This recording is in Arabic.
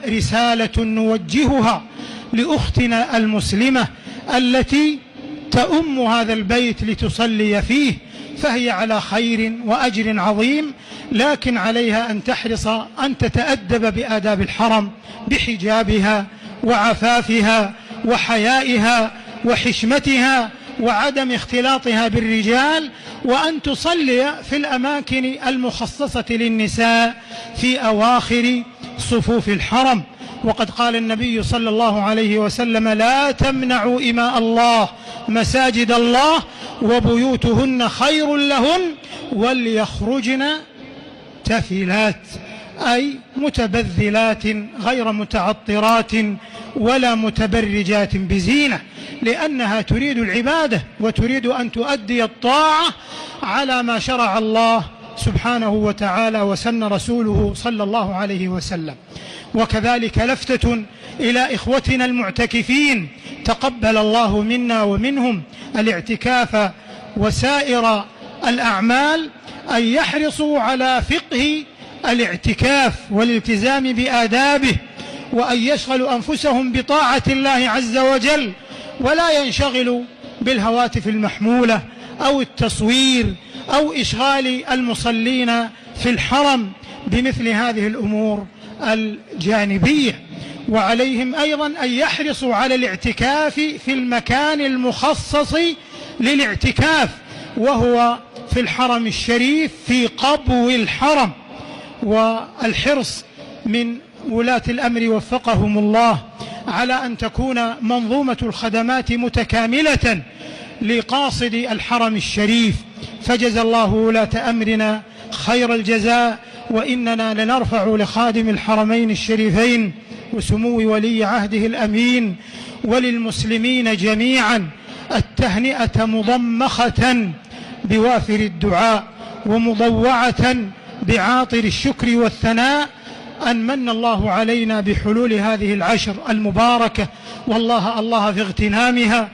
رسالة نوجهها لأختنا المسلمة التي تؤم هذا البيت لتصلي فيه، فهي على خير وأجر عظيم، لكن عليها أن تحرص أن تتأدب بآداب الحرم بحجابها وعفافها وحيائها وحشمتها وعدم اختلاطها بالرجال، وأن تصلي في الأماكن المخصصة للنساء في أواخر صفوف الحرم. وقد قال النبي صلى الله عليه وسلم: لا تمنعوا إماء الله مساجد الله وبيوتهن خير لهن وليخرجن تفلات، أي متبذلات غير متعطرات ولا متبرجات بزينة، لأنها تريد العبادة وتريد أن تؤدي الطاعة على ما شرع الله سبحانه وتعالى وسن رسوله صلى الله عليه وسلم. وكذلك لفتة إلى إخوتنا المعتكفين: تقبل الله منا ومنهم الاعتكاف وسائر الأعمال، أن يحرصوا على فقه الاعتكاف والالتزام بآدابه، وأن يشغلوا أنفسهم بطاعة الله عز وجل، ولا ينشغلوا بالهواتف المحمولة أو التصوير أو إشغال المصلين في الحرم بمثل هذه الأمور الجانبية. وعليهم أيضا أن يحرصوا على الاعتكاف في المكان المخصص للاعتكاف، وهو في الحرم الشريف في قبو الحرم. والحرص من ولاة الأمر وفقهم الله على أن تكون منظومة الخدمات متكاملة لقاصد الحرم الشريف، فجزى الله ولاة أمرنا خير الجزاء. وإننا لنرفع لخادم الحرمين الشريفين وسمو ولي عهده الأمين وللمسلمين جميعا التهنئة مضمخة بوافر الدعاء ومضوعة بعاطر الشكر والثناء أن من الله علينا بحلول هذه العشر المباركة، والله في اغتنامها